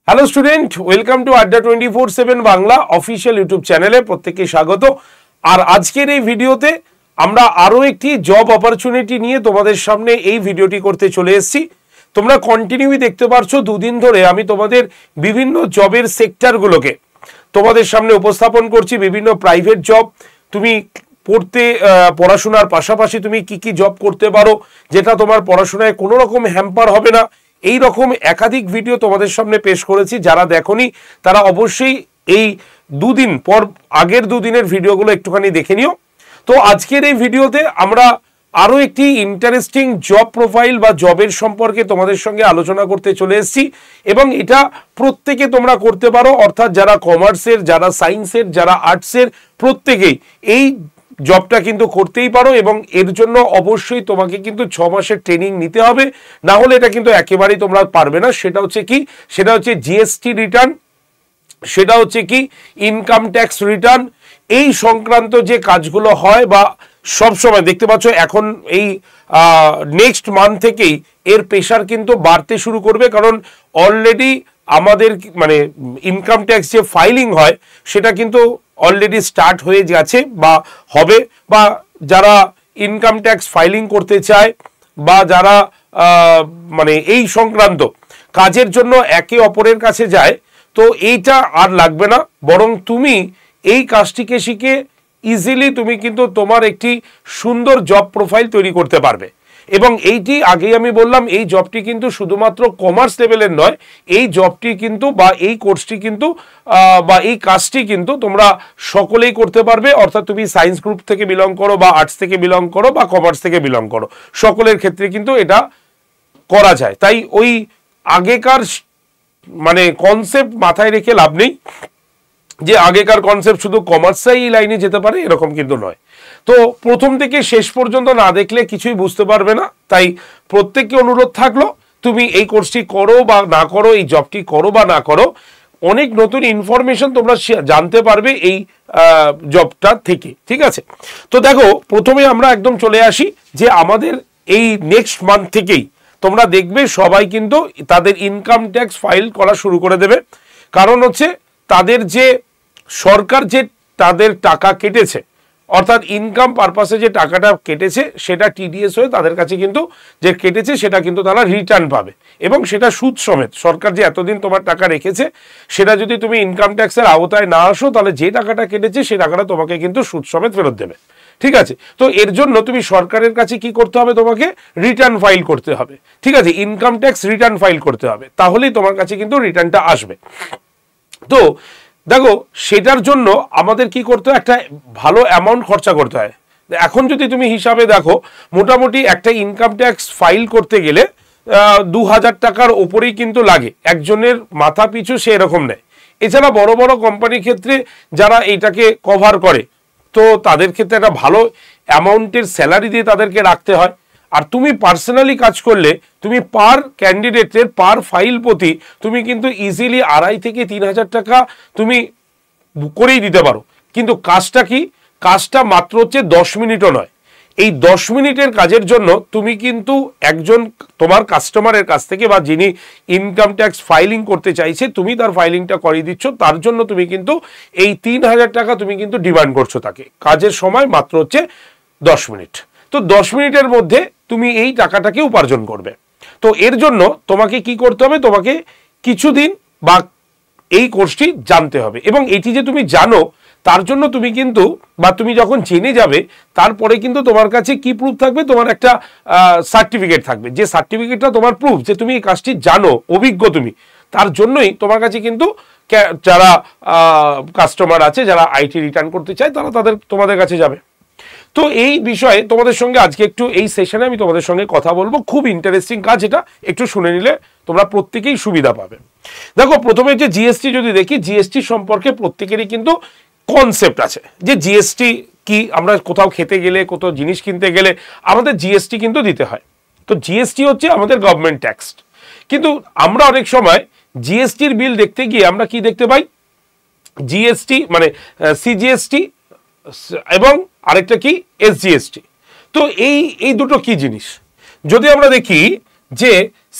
Hello student, welcome to আড্ডা 24/7 Bangla official YouTube চ্যানেলে প্রত্যেককে স্বাগত। আর আজকের এই ভিডিওতে আমরা আরো একটি জব অপরচুনিটি নিয়ে তোমাদের সামনে এই ভিডিওটি করতে চলে এসেছি। তোমরা কন্টিনিউই দেখতে পারছো, দুদিন ধরে আমি তোমাদের বিভিন্ন জবের সেক্টরগুলোকে তোমাদের সামনে উপস্থাপন করছি। বিভিন্ন প্রাইভেট জব, তুমি পড়াশোনার পাশাপাশি তুমি কি কি জব করতে পারো যেটা তোমার পড়াশোনায় কোনো রকম হ্যাম্পার হবে না, এই রকম একাধিক ভিডিও তোমাদের সামনে পেশ করেছি। যারা দেখোনি তারা অবশ্যই এই দুদিন পর আগের দুদিনের ভিডিওগুলো একটুখানি দেখে নিও। তো আজকের এই ভিডিওতে আমরা আরো একটি ইন্টারেস্টিং জব প্রোফাইল বা জবের সম্পর্কে তোমাদের সঙ্গে আলোচনা করতে চলে এসেছি, এবং এটা প্রত্যেকে তোমরা করতে পারো। অর্থাৎ যারা কমার্সের, যারা সায়েন্সের, যারা আর্টসের, প্রত্যেকেই এই জবটা কিন্তু করতেই পারো। এবং এর জন্য অবশ্যই তোমাকে কিন্তু 6 মাসের ট্রেনিং নিতে হবে, না হলে এটা কিন্তু একেবারেই তোমরা পারবে না। সেটা হচ্ছে কি, সেটা হচ্ছে জিএসটি রিটার্ন, সেটা হচ্ছে কি ইনকাম ট্যাক্স রিটার্ন, এই সংক্রান্ত যে কাজগুলো হয় বা সব সময় দেখতে পাচ্ছ এখন এই নেক্সট মান্থ থেকেই এর প্রেশার কিন্তু বাড়তে শুরু করবে। কারণ অলরেডি আমাদের মানে ইনকাম ট্যাক্স যে ফাইলিং হয় সেটা কিন্তু অলরেডি স্টার্ট হয়ে গেছে বা হবে। বা যারা ইনকাম ট্যাক্স ফাইলিং করতে চায় বা যারা মানে এই সংক্রান্ত কাজের জন্য একে অপরের কাছে যায়, তো এইটা আর লাগবে না, বরং তুমি এই কাজটিকে শিখে ইজিলি তুমি কিন্তু তোমার একটি সুন্দর জব প্রোফাইল তৈরি করতে পারবে। এবং এইটি আগেই আমি বললাম, এই জবটি কিন্তু শুধুমাত্র কমার্স লেভেলের নয়, এই জবটি কিন্তু বা এই কোর্সটি কিন্তু বা এই কাজটি কিন্তু তোমরা সকলেই করতে পারবে। অর্থাৎ তুমি সায়েন্স গ্রুপ থেকে বিলং করো বা আর্টস থেকে বিলং করো বা কমার্স থেকে বিলং করো, সকলের ক্ষেত্রে কিন্তু এটা করা যায়। তাই ওই আগেকার মানে কনসেপ্ট মাথায় রেখে লাভ নেই যে আগেকার কনসেপ্ট শুধু কমার্সই এই লাইনে যেতে পারে, এরকম কিন্তু নয়। তো প্রথম থেকে শেষ পর্যন্ত না দেখলে কিছুই বুঝতে পারবে না। তাই প্রত্যেককে অনুরোধ থাকলো, তুমি এই কোর্সটি করো বা না করো, এই জবটি করো বা না করো, অনেক নতুন ইনফরমেশন তোমরা জানতে পারবে এই জবটা থেকে। ঠিক আছে, তো দেখো প্রথমে আমরা একদম চলে আসি যে আমাদের এই নেক্সট মান্থ থেকেই তোমরা দেখবে সবাই কিন্তু তাদের ইনকাম ট্যাক্স ফাইল করা শুরু করে দেবে। কারণ হচ্ছে তাদের যে সরকার যে তাদের টাকা কেটেছে, অর্থাৎ ইনকাম পারপাসে যে টাকাটা কেটেছে সেটা টিডিএস হয়ে তাদের কাছে কিন্তু যে কেটেছে সেটা কিন্তু তারা রিটার্ন পাবে, এবং সেটা সুদ সমেত। সরকার যে এতদিন তোমার টাকা রেখেছে সেটা যদি তুমি ইনকাম ট্যাক্সের আওতায় না আসো, তাহলে যে টাকাটা কেটেছে সেই টাকাটা তোমাকে কিন্তু সুদ সমেত ফেরত দেবে। ঠিক আছে, তো এর জন্য তুমি সরকারের কাছে কি করতে হবে, তোমাকে রিটার্ন ফাইল করতে হবে। ঠিক আছে, ইনকাম ট্যাক্স রিটার্ন ফাইল করতে হবে, তাহলেই তোমার কাছে কিন্তু রিটার্নটা আসবে। তো দেখো সেটার জন্য আমাদের কি করতে হয়, একটা ভালো অ্যামাউন্ট খরচা করতে হয়। এখন যদি তুমি হিসাবে দেখো, মোটামুটি একটা ইনকাম ট্যাক্স ফাইল করতে গেলে 2000 টাকার ওপরেই কিন্তু লাগে একজনের মাথা পিছু, সে এরকম নেয়। এছাড়া বড় বড় কোম্পানির ক্ষেত্রে যারা এইটাকে কভার করে, তো তাদের ক্ষেত্রে একটা ভালো অ্যামাউন্টের স্যালারি দিয়ে তাদেরকে রাখতে হয়। আর তুমি পার্সোনালি কাজ করলে তুমি পার ক্যান্ডিডেটের পার ফাইল প্রতি তুমি কিন্তু ইজিলি 2,500 থেকে 3,000 টাকা তুমি করেই দিতে পারো। কিন্তু কাজটা কি, কাজটা মাত্র হচ্ছে 10 মিনিটও নয়। এই 10 মিনিটের কাজের জন্য তুমি কিন্তু একজন তোমার কাস্টমারের কাছ থেকে বা যিনি ইনকাম ট্যাক্স ফাইলিং করতে চাইছে, তুমি তার ফাইলিংটা করিয়ে দিচ্ছ, তার জন্য তুমি কিন্তু এই 3,000 টাকা তুমি কিন্তু ডিমান্ড করছো তাকে। কাজের সময় মাত্র হচ্ছে 10 মিনিট। তো 10 মিনিটের মধ্যে তুমি এই টাকাটাকে উপার্জন করবে। তো এর জন্য তোমাকে কি করতে হবে, তোমাকে কিছুদিন বা এই কোর্সটি জানতে হবে। এবং এটি যে তুমি জানো তার জন্য তুমি কিন্তু বা তুমি যখন জেনে যাবে তারপরে কিন্তু তোমার কাছে কি প্রুফ থাকবে, তোমার একটা সার্টিফিকেট থাকবে, যে সার্টিফিকেটটা তোমার প্রুফ যে তুমি এই কাজটি জানো, অভিজ্ঞ তুমি। তার জন্যই তোমার কাছে কিন্তু যারা কাস্টমার আছে, যারা আইটি রিটার্ন করতে চায়, তারা তোমাদের কাছে যাবে। তো এই বিষয়ে তোমাদের সঙ্গে আজকে একটু এই সেশনে আমি তোমাদের সঙ্গে কথা বলবো। খুব ইন্টারেস্টিং কাজ, এটা একটু শুনে নিলে তোমরা প্রত্যেকেই সুবিধা পাবে। দেখো প্রথমে যে জিএসটি যদি দেখি, জিএসটি সম্পর্কে প্রত্যেকেরই কিন্তু কনসেপ্ট আছে যে জিএসটি কি। আমরা কোথাও খেতে গেলে, কোথাও জিনিস কিনতে গেলে আমাদের জিএসটি কিন্তু দিতে হয়। তো জিএসটি হচ্ছে আমাদের গভর্নমেন্ট ট্যাক্স। কিন্তু আমরা অনেক সময় জিএসটির বিল দেখতে গিয়ে আমরা কি দেখতে পাই, জিএসটি মানে সিজিএসটি এবং আরেকটা কি এসজিএসটি। তো এই দুটো কি জিনিস, যদি আমরা দেখি যে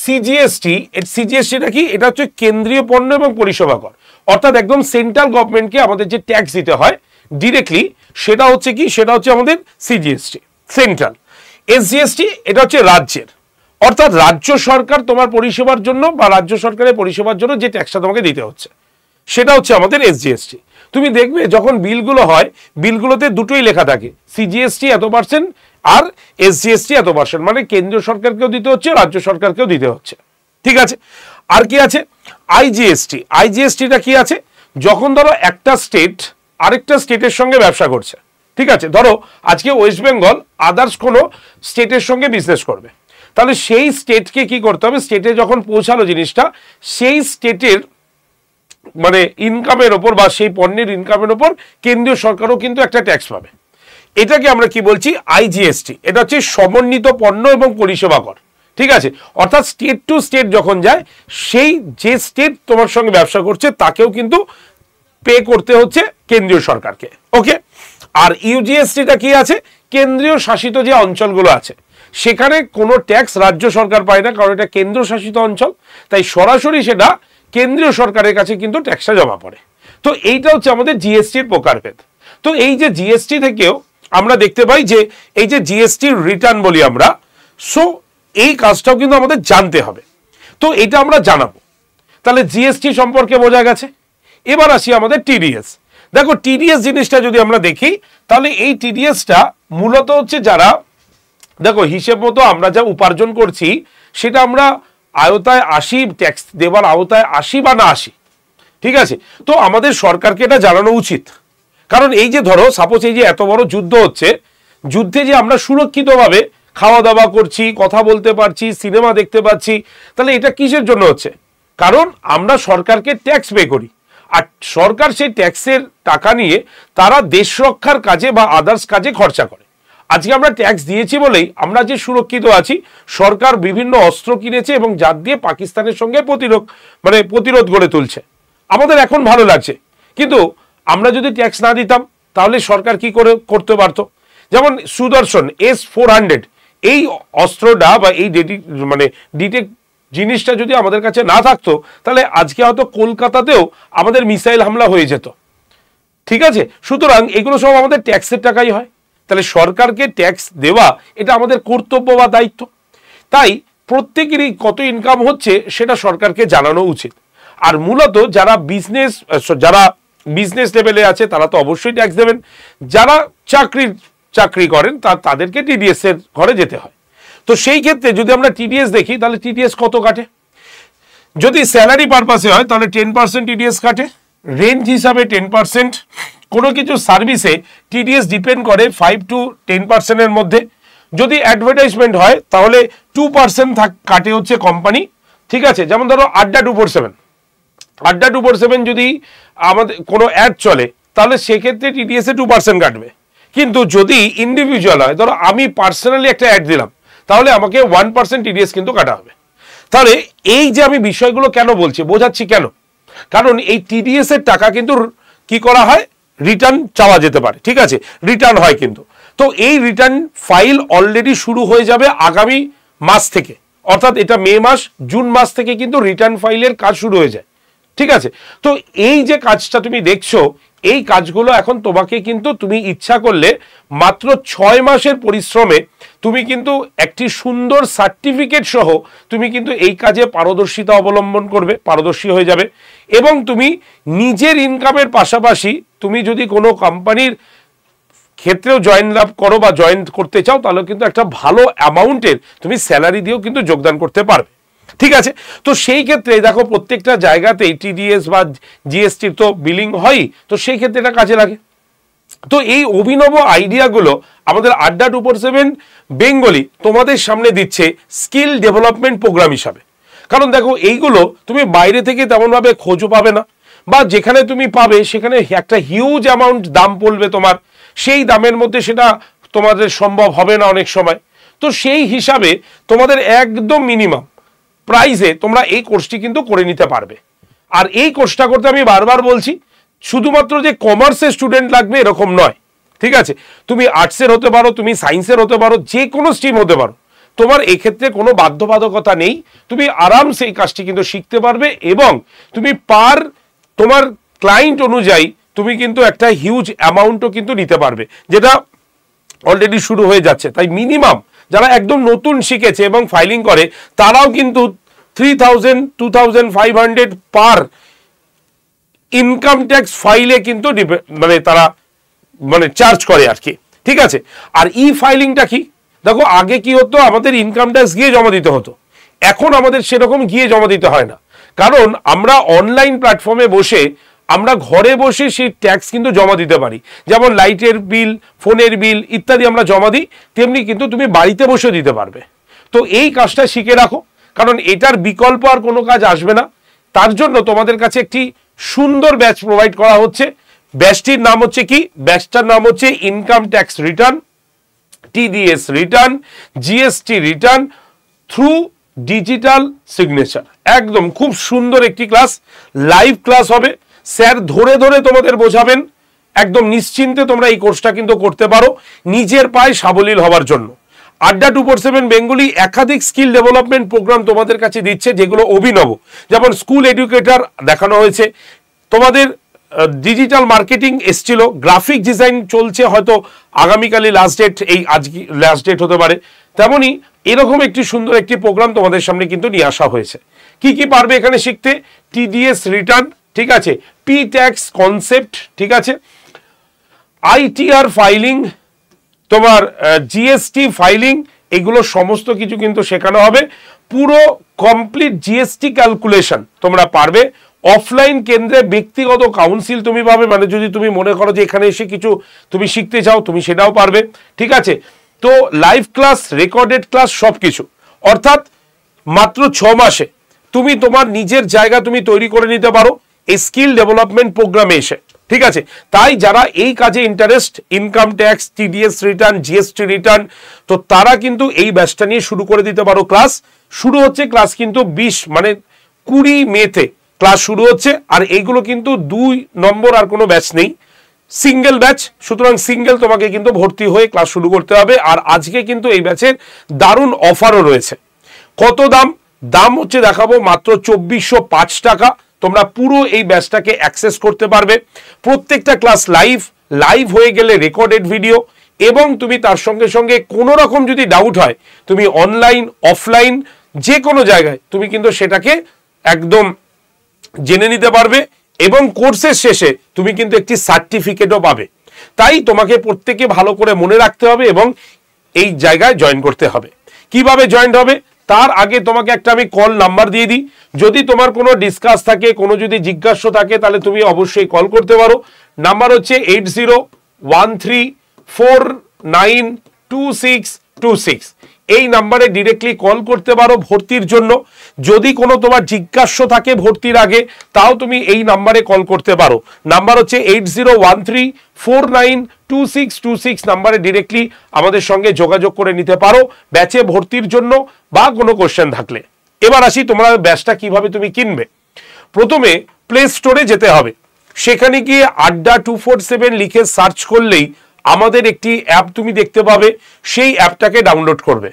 সিজিএসটি, সিজিএসটিটা কি? এটা হচ্ছে কেন্দ্রীয় পণ্য এবং পরিষেবা কর, অর্থাৎ একদম সেন্ট্রাল গভর্নমেন্টকে আমাদের যে ট্যাক্স দিতে হয় ডিরেক্টলি, সেটা হচ্ছে কি? সেটা হচ্ছে আমাদের সিজিএসটি সেন্ট্রাল। এসজিএসটি এটা হচ্ছে রাজ্যের, অর্থাৎ রাজ্য সরকার তোমার পরিষেবার জন্য বা রাজ্য সরকারের পরিষেবার জন্য যে ট্যাক্সটা তোমাকে দিতে হচ্ছে সেটা হচ্ছে আমাদের এসজিএসটি। তুমি দেখবে যখন বিলগুলো হয়, বিলগুলোতে দুটোই লেখা থাকে, সিজিএসটি এত পার্সেন্ট আর এসজিএসটি এত পার্সেন্ট, মানে কেন্দ্রীয় সরকারকেও দিতে হচ্ছে, রাজ্য সরকারকেও দিতে হচ্ছে। ঠিক আছে, আর কি আছে? আইজিএসটি। আইজিএসটিটা কি আছে? যখন ধরো একটা স্টেট আরেকটা স্টেটের সঙ্গে ব্যবসা করছে, ঠিক আছে, ধরো আজকে ওয়েস্ট বেঙ্গল আদার্স কোনো স্টেটের সঙ্গে বিজনেস করবে, তাহলে সেই স্টেটকে কি করতে হবে? স্টেটে যখন পৌঁছালো জিনিসটা, সেই স্টেটের মানে ইনকামের ওপর বা সেই পণ্যের ইনকামের ওপর কেন্দ্রীয় সরকারও কিন্তু একটা ট্যাক্স পাবে। এটাকে আমরা কি বলছি? আইজিএসটি। এটা হচ্ছে সমন্বিত পণ্য এবং পরিষেবা কর। ঠিক আছে, অর্থাৎ স্টেট টু স্টেট যখন যায়, সেই যে স্টেট তোমার সঙ্গে ব্যবসা করছে তাকেও কিন্তু পে করতে হচ্ছে কেন্দ্রীয় সরকারকে। ওকে, আর ইউজিএসটিটা কি আছে? কেন্দ্রীয় শাসিত যে অঞ্চলগুলো আছে সেখানে কোনো ট্যাক্স রাজ্য সরকার পায় না, কারণ এটা কেন্দ্র শাসিত অঞ্চল, তাই সরাসরি সেটা কেন্দ্রীয় সরকারের কাছে কিন্তু ট্যাক্সটা জমা পড়ে। তো এইটা হচ্ছে আমাদের জিএসটির প্রকারভেদ। তো এই যে জিএসটি থেকেও আমরা দেখতে পাই যে এই যে জিএসটির রিটার্ন বলি আমরা, সো এই কাজটাও কিন্তু আমাদের জানতে হবে। তো এটা আমরা জানাবো। তাহলে জিএসটি সম্পর্কে বোঝা গেছে। এবার আসি আমাদের টিডিএস। দেখো টিডিএস জিনিসটা যদি আমরা দেখি, তাহলে এই টিডিএসটা মূলত হচ্ছে যারা, দেখো হিসেব মতো আমরা যা উপার্জন করছি সেটা আমরা আওতায় আসি, ট্যাক্স দেওয়ার আওতায় আসি বা না আসি, ঠিক আছে, তো আমাদের সরকারকে এটা জানানো উচিত। কারণ এই যে ধরো সাপোজ এই যে এত বড় যুদ্ধ হচ্ছে, যুদ্ধে যে আমরা সুরক্ষিতভাবে খাওয়া দাওয়া করছি, কথা বলতে পারছি, সিনেমা দেখতে পাচ্ছি, তাহলে এটা কিসের জন্য হচ্ছে? কারণ আমরা সরকারকে ট্যাক্স পে করি, আর সরকার সেই ট্যাক্সের টাকা নিয়ে তারা দেশ রক্ষার কাজে বা আদার্স কাজে খরচা করে। আজকে আমরা ট্যাক্স দিয়েছি বলেই আমরা যে সুরক্ষিত আছি। সরকার বিভিন্ন অস্ত্র কিনেছে এবং যার দিয়ে পাকিস্তানের সঙ্গে প্রতিরোধ গড়ে তুলছে। আমাদের এখন ভালো লাগছে, কিন্তু আমরা যদি ট্যাক্স না দিতাম তাহলে সরকার কি করে করতে পারত? যেমন সুদর্শন S-400 এই অস্ত্রটা বা এই ডিটেক্ট জিনিসটা যদি আমাদের কাছে না থাকতো, তাহলে আজকে হয়তো কলকাতাতেও আমাদের মিসাইল হামলা হয়ে যেত। ঠিক আছে, সুতরাং এগুলো সব আমাদের ট্যাক্সের টাকাই হয়। তাহলে সরকারকে ট্যাক্স দেওয়া এটা আমাদের কর্তব্য বা দায়িত্ব। তাই প্রত্যেকেরই কত ইনকাম হচ্ছে সেটা সরকারকে জানানো উচিত। আর মূলত যারা বিজনেস লেভেলে আছে তারা তো অবশ্যই ট্যাক্স দেবেন। যারা চাকরি করেন তাদেরকে টিডিএস এর ঘরে যেতে হয়। তো সেই ক্ষেত্রে যদি আমরা টিডিএস দেখি, তাহলে টিডিএস কত কাটে? যদি স্যালারি পারপাসে হয় তাহলে 10% টিডিএস কাটে, রেঞ্জ হিসাবে 10%। কোনো কিছু সার্ভিসে টিডিএস ডিপেন্ড করে 5 to 10%-এর মধ্যে। যদি অ্যাডভার্টাইজমেন্ট হয় তাহলে 2% কাটে হচ্ছে কোম্পানি। ঠিক আছে, যেমন ধরো আড্ডা 247 যদি আমাদের কোনো অ্যাড চলে তাহলে সেক্ষেত্রে টিডিএস এ 2% কাটবে। কিন্তু যদি ইন্ডিভিজুয়াল হয়, ধরো আমি পার্সোনালি একটা অ্যাড দিলাম, তাহলে আমাকে 1% টিডিএস কিন্তু কাটা হবে। তাহলে এই যে আমি বিষয়গুলো কেন বলছি, বোঝাচ্ছি কেন? কারণ এই টিডিএস এর টাকা কিন্তু কি করা হয়? রিটার্ন চাওয়া যেতে পারে। ঠিক আছে, রিটার্ন হয় কিন্তু। তো এই রিটার্ন ফাইল অলরেডি শুরু হয়ে যাবে আগামী মাস থেকে, অর্থাৎ এটা মে মাস, জুন মাস থেকে কিন্তু রিটার্ন ফাইলের কাজ শুরু হয়ে যায়। ঠিক আছে, তো এই যে কাজটা তুমি দেখছো, এই কাজগুলো এখন তোমাকে কিন্তু তুমি ইচ্ছা করলে মাত্র 6 মাসের পরিশ্রমে তুমি কিন্তু একটি সুন্দর সার্টিফিকেট সহ তুমি কিন্তু এই কাজে পারদর্শিতা অবলম্বন করবে, পারদর্শী হয়ে যাবে। এবং তুমি নিজের ইনকামের পাশাপাশি তুমি যদি কোনো কোম্পানির ক্ষেত্রেও জয়েন লাভ করো বা জয়েন করতে চাও, তাহলে কিন্তু একটা ভালো অ্যামাউন্টের তুমি স্যালারি দিয়েও কিন্তু যোগদান করতে পারবে। ঠিক আছে, তো সেই ক্ষেত্রে দেখো প্রত্যেকটা জায়গাতেই টিডিএস বা জিএসটির তো বিলিং হয়, তো সেই ক্ষেত্রে এটা কাজে লাগে। তো এই অভিনব আইডিয়াগুলো আমাদের আড্ডা 247 বেঙ্গলি তোমাদের সামনে দিচ্ছে স্কিল ডেভেলপমেন্ট প্রোগ্রাম হিসাবে। কারণ দেখো এইগুলো তুমি বাইরে থেকে তেমনভাবে খোঁজও পাবে না, বা যেখানে তুমি পাবে সেখানে একটা হিউজ অ্যামাউন্ট দাম পড়বে তোমার, সেই দামের মধ্যে সেটা তোমাদের সম্ভব হবে না অনেক সময়। তো সেই হিসাবে তোমাদের একদম মিনিমাম প্রাইসে তোমরা এই কোর্সটি কিন্তু করে নিতে পারবে। আর এই কোর্সটা করতে আমি বারবার বলছি, শুধুমাত্র যে কমার্সের স্টুডেন্ট লাগবে এরকম নয়। ঠিক আছে, তুমি আর্টসের হতে পারো, তুমি সায়েন্সের হতে পারো, যে কোনো স্ট্রিম হতে পারো, তোমার এক্ষেত্রে কোনো বাধ্যবাধকতা নেই, তুমি আরামসে এই কাজটি কিন্তু শিখতে পারবে এবং তুমি তোমার ক্লায়েন্ট অনুযায়ী তুমি কিন্তু একটা হিউজ অ্যামাউন্টও কিন্তু নিতে পারবে, যেটা অলরেডি শুরু হয়ে যাচ্ছে। তাই মিনিমাম যারা একদম নতুন শিখেছে এবং ফাইলিং করে তারাও কিন্তু 3000 2500 পার ইনকাম ট্যাক্স ফাইলে কিন্তু তারা চার্জ করে আর কি, ঠিক আছে। আর ই ফাইলিংটা কি, দেখো আগে কি হতো, আমাদের ইনকাম ট্যাক্স গিয়ে জমা দিতে হতো, এখন আমাদের সেরকম গিয়ে জমা দিতে হয় না, কারণ আমরা অনলাইন প্ল্যাটফর্মে বসে আমরা ঘরে বসে সেই ট্যাক্স কিন্তু জমা দিতে পারি। যেমন লাইটের বিল, ফোনের বিল ইত্যাদি আমরা জমা দিই, তেমনি কিন্তু তুমি বাড়িতে বসে দিতে পারবে। তো এই কাজটা শিখে রাখো, কারণ এটার বিকল্প আর কোনো কাজ আসবে না। তার জন্য তোমাদের কাছে একটি সুন্দর ব্যাচ প্রোভাইড করা হচ্ছে। ব্যাচটির নাম হচ্ছে কি, ব্যাচটার নাম হচ্ছে income tax return, TDS return, GST return through digital signature. একদম খুব সুন্দর একটি ক্লাস, লাইভ ক্লাস হবে, স্যার ধরে ধরে তোমাদের বোঝাবেন। একদম নিশ্চিন্তে তোমরা এই কোর্সটা কিন্তু করতে পারো নিজের পায়ে সাবলীল হওয়ার জন্য। আড্ডা 247 বেঙ্গলি একাধিক স্কিল ডেভেলপমেন্ট প্রোগ্রাম তোমাদের কাছে দিচ্ছে, যেগুলো অভিনব। যেমন স্কুল এডুকেটর দেখানো হয়েছে, তোমাদের ডিজিটাল মার্কেটিং এসছিল, গ্রাফিক ডিজাইন চলছে, হয়তো আগামীকালই লাস্ট ডেট, এই আজকে লাস্ট ডেট হতে পারে। তেমনি এরকম একটি সুন্দর একটি প্রোগ্রাম তোমাদের সামনে কিন্তু নিয়ে আসা হয়েছে। কি কি পারবে এখানে শিখতে, টিডিএস রিটার্ন, ঠিক আছে, পি ট্যাক্স কনসেপ্ট, ঠিক আছে, আইটিআর ফাইলিং, তোমার জিএসটি ফাইলিং, এগুলো সমস্ত কিছু কিন্তু শেখানো হবে। পুরো কমপ্লিট জিএসটি ক্যালকুলেশন তোমরা পারবে। অফলাইন কেন্দ্রে ব্যক্তিগত কাউন্সিল তুমি পাবে, যদি তুমি মনে করো যে এখানে এসে কিছু তুমি শিখতে চাও তুমি সেটাও পারবে, ঠিক আছে। তো লাইভ ক্লাস, রেকর্ডেড ক্লাস সব কিছু, অর্থাৎ মাত্র 6 মাসে তুমি তোমার নিজের জায়গা তুমি তৈরি করে নিতে পারো এই স্কিল ডেভেলপমেন্ট প্রোগ্রামে এসে, ঠিক আছে। তাই যারা এই কাজে interest, income tax, TDS return, GST return, তো তারা কিন্তু এই ব্যাচটা নিয়ে শুরু করে দিতে পারো। ক্লাস শুরু হচ্ছে, ক্লাস কিন্তু 20 মেতে ক্লাস শুরু হচ্ছে। আর এইগুলো কিন্তু 2 নম্বর আর কোনো ব্যাচ নেই, সিঙ্গেল ব্যাচ, সুতরাং সিঙ্গেল তোমাকে কিন্তু ভর্তি হয়ে ক্লাস শুরু করতে হবে। আর আজকে কিন্তু এই ব্যাচের দারুণ অফারও রয়েছে। কত দাম হচ্ছে দেখাবো, মাত্র 2405 টাকা তোমরা পুরো এই ব্যাচটাকে অ্যাক্সেস করতে পারবে। প্রত্যেকটা ক্লাস লাইভ হয়ে গেলে রেকর্ডেড ভিডিও, এবং তুমি তার সঙ্গে সঙ্গে কোনো রকম যদি ডাউট হয় তুমি অনলাইন অফলাইন যে কোনো জায়গায় তুমি কিন্তু সেটাকে একদম জেনে নিতে পারবে, এবং কোর্সের শেষে তুমি কিন্তু একটি সার্টিফিকেটও পাবে। তাই তোমাকে প্রত্যেকে ভালো করে মনে রাখতে হবে এবং এই জায়গায় জয়েন করতে হবে। কিভাবে জয়েন হবে তার আগে তোমাকে একটা আমি কল নাম্বার দিয়ে দিই। যদি তোমার কোনো ডিসকাস থাকে, কোনো যদি জিজ্ঞাসা থাকে, তাহলে তুমি অবশ্যই কল করতে পারো। নাম্বার হচ্ছে 8013492626। এই নাম্বারে ডিরেক্টলি কল করতে পারো ভর্তির জন্য। যদি কোনো তোমার জিজ্ঞাসা থাকে ভর্তির আগে, তাও তুমি এই নাম্বারে কল করতে পারো। নাম্বার হচ্ছে 8013492626 নাম্বারে ডিরেক্টলি আমাদের সঙ্গে যোগাযোগ করে নিতে পারো ব্যাচে ভর্তির জন্য বা কোনো কোশ্চেন থাকলে। এবার আসি তোমরা ব্যাচটা কিভাবে তুমি কিনবে। প্রথমে প্লে স্টোরে যেতে হবে, সেখানে গিয়ে আড্ডা 247 লিখে সার্চ করলেই আমাদের একটি অ্যাপ তুমি দেখতে পাবে, সেই অ্যাপটাকে ডাউনলোড করবে।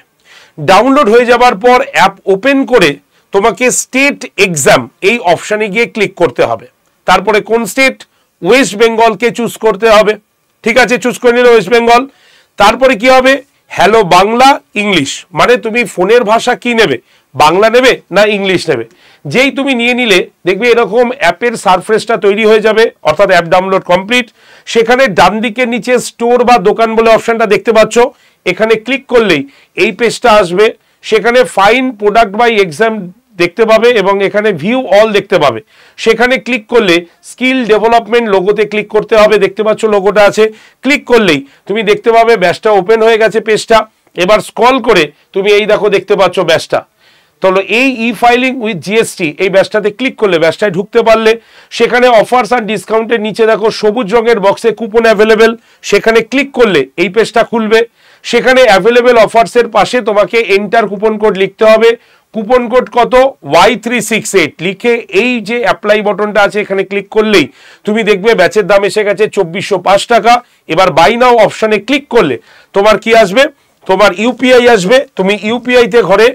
ডাউনলোড হয়ে যাবার পর অ্যাপ ওপেন করে তোমাকে স্টেট এক্সাম এই অপশানে গিয়ে ক্লিক করতে হবে। তারপরে কোন স্টেট, ওয়েস্ট বেঙ্গলকে চুজ করতে হবে, ঠিক আছে, চুজ করে নিলে ওয়েস্ট বেঙ্গল। তারপরে কি হবে, হ্যালো বাংলা ইংলিশ, তুমি ফোনের ভাষা কি নেবে, বাংলা নেবে না ইংলিশ নেবে। যেই তুমি নিয়ে নিলে দেখবে এরকম অ্যাপের সারফেসটা তৈরি হয়ে যাবে, অর্থাৎ অ্যাপ ডাউনলোড কমপ্লিট। সেখানে ডান দিকের নিচে স্টোর বা দোকান বলে অপশনটা দেখতে পাচ্ছ, এখানে ক্লিক করলেই এই পেজটা আসবে। সেখানে ফাইন প্রোডাক্ট বাই এক্সাম দেখতে পাবে এবং এখানে ভিউ অল দেখতে পাবে। সেখানে ক্লিক করলে স্কিল ডেভেলপমেন্ট লোগোতে ক্লিক করতে হবে, দেখতে পাচ্ছ লোগোটা আছে। ক্লিক করলেই তুমি দেখতে পাবে ব্যাচটা ওপেন হয়ে গেছে পেজটা। এবার স্ক্রল করে তুমি এই দেখো দেখতে পাচ্ছ ব্যাচটা। তাহলে এই ই ফাইলিং উইথ জিএসটি এই ব্যাচটাতে ক্লিক করলে ব্যাচটায় ঢুকতে পারলে সেখানে অফার্স আর ডিসকাউন্টের নিচে দেখো সবুজ রঙের বক্সে কুপন অ্যাভেলেবেল, সেখানে ক্লিক করলে এই পেজটা খুলবে। সেখানে অ্যাভেলেবেল অফার্সের পাশে তোমাকে এন্টার কুপন কোড লিখতে হবে। কুপন কোড কত, Y368 লিখে এই যে অ্যাপ্লাই বাটনটা আছে এখানে ক্লিক করলেই তুমি দেখবে ব্যাচের দাম এসে গেছে 2405 টাকা। এবার বাই নাও অপশানে ক্লিক করলে তোমার কি আসবে, তোমার ইউপিআই আসবে, তুমি ইউপিআইতে ঘরে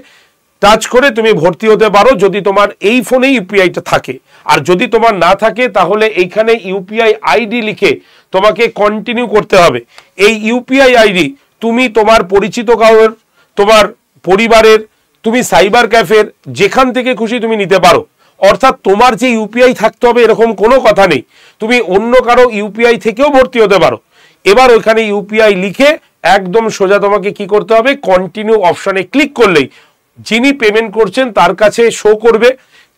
টাচ করে তুমি ভর্তি হতে পারো যদি তোমার এই ফোনে ইউপিআইটা থাকে। আর যদি তোমার না থাকে তাহলে এইখানে ইউপিআই আইডি লিখে তোমাকে কন্টিনিউ করতে হবে। এই ইউপিআই আইডি তুমি তোমার পরিচিত কারোর, তোমার পরিবারের, তুমি সাইবার ক্যাফের যেখান থেকে খুশি তুমি নিতে পারো। অর্থাৎ তোমার যে ইউপিআই থাকতে হবে এরকম কোনো কথা নেই, তুমি অন্য কারো ইউপিআই থেকেও ভর্তি হতে পারো। এবার ওইখানে ইউপিআই লিখে একদম সোজা তোমাকে কি করতে হবে, কন্টিনিউ অপশনে ক্লিক করলেই যিনি পেমেন্ট করছেন তার কাছে শো করবে,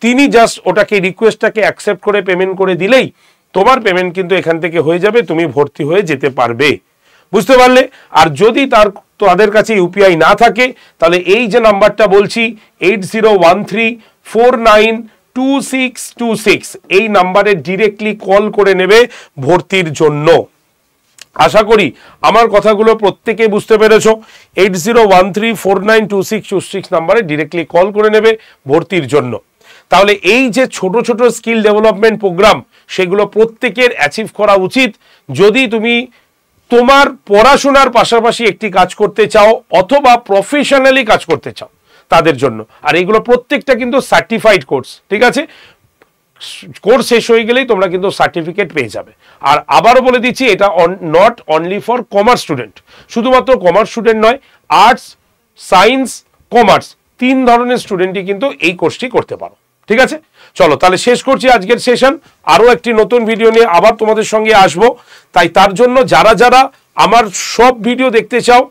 তিনি জাস্ট ওটাকে রিকোয়েস্টটাকে অ্যাকসেপ্ট করে পেমেন্ট করে দিলেই তোমার পেমেন্ট কিন্তু এখান থেকে হয়ে যাবে, তুমি ভর্তি হয়ে যেতে পারবে। বুঝতে পারলে? আর যদি তাদের কাছে ইউপিআই না থাকে তাহলে এই যে নাম্বারটা বলছি 8013492626 এই নাম্বারে ডিরেক্টলি কল করে নেবে ভর্তির জন্য। আশা করি আমার কথাগুলো প্রত্যেকেই বুঝতে পেরেছো। 8013492626 নাম্বারে ডিরেক্টলি কল করে নেবে ভর্তির জন্য। তাহলে এই যে ছোট ছোট স্কিল ডেভেলপমেন্ট প্রোগ্রাম সেগুলো প্রত্যেকের অ্যাচিভ করা উচিত যদি তুমি তোমার পড়াশোনার পাশাপাশি একটি কাজ করতে চাও অথবা প্রফেশনালি কাজ করতে চাও তাদের জন্য। আর এগুলো প্রত্যেকটা কিন্তু সার্টিফাইড কোর্স, ঠিক আছে? কোর্স শেষ হয়ে গেলেই তোমরা কিন্তু সার্টিফিকেট পেয়ে যাবে। আর আবারও বলে দিচ্ছি, এটা not only for commerce student, শুধুমাত্র কমার্স স্টুডেন্ট নয়, আর্টস, সায়েন্স, কমার্স 3 ধরনের স্টুডেন্টই কিন্তু এই কোর্সটি করতে পারো। ঠিক আছে, চলো তাহলে শেষ করছি আজকের সেশন। আরো একটি নতুন ভিডিও নিয়ে আবার তোমাদের সঙ্গে আসবো। তাই তার জন্য যারা যারা আমার সব ভিডিও দেখতে চাও,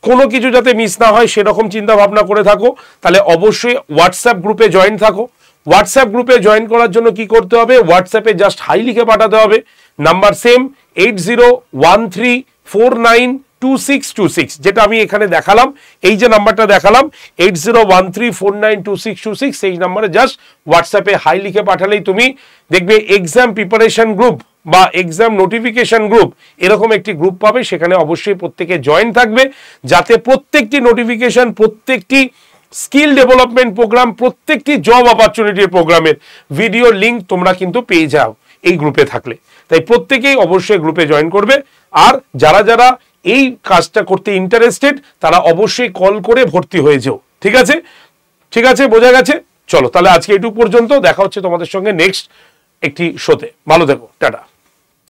কোনো কিছু যাতে মিস না হয় সেরকম চিন্তা ভাবনা করে থাকো, তাহলে অবশ্যই হোয়াটসঅ্যাপ গ্রুপে জয়েন থাকো। হোয়াটসঅ্যাপ গ্রুপে জয়েন করার জন্য কি করতে হবে, হোয়াটসঅ্যাপে জাস্ট হাই লিখে পাঠাতে হবে। নাম্বার সেম 8013492626, যেটা আমি এখানে দেখালাম, এই যে নাম্বারটা দেখালাম 8013492626, সেই নাম্বারে জাস্ট হোয়াটসঅ্যাপে হাই লিখে পাঠালেই তুমি দেখবে এক্সাম প্রিপারেশন গ্রুপ বা এক্সাম নোটিফিকেশন গ্রুপ এরকম একটি গ্রুপ পাবে। সেখানে অবশ্যই প্রত্যেকে জয়েন থাকবে যাতে প্রত্যেকটি নোটিফিকেশন, প্রত্যেকটি স্কিল ডেভেলপমেন্ট প্রোগ্রাম, প্রত্যেকটি জব অপরচুনিটির প্রোগ্রামের ভিডিও লিঙ্ক তোমরা কিন্তু পেয়ে যাও এই গ্রুপে থাকলে। তাই প্রত্যেকেই অবশ্যই গ্রুপে জয়েন করবে। আর যারা যারা এই কাজটা করতে ইন্টারেস্টেড তারা অবশ্যই কল করে ভর্তি হয়ে যাও। ঠিক আছে, ঠিক আছে, বোঝা গেছে? চলো তাহলে আজকে এইটুকু পর্যন্ত, দেখা হচ্ছে তোমাদের সঙ্গে নেক্সট একটি শোতে। ভালো থেকো, টাটা।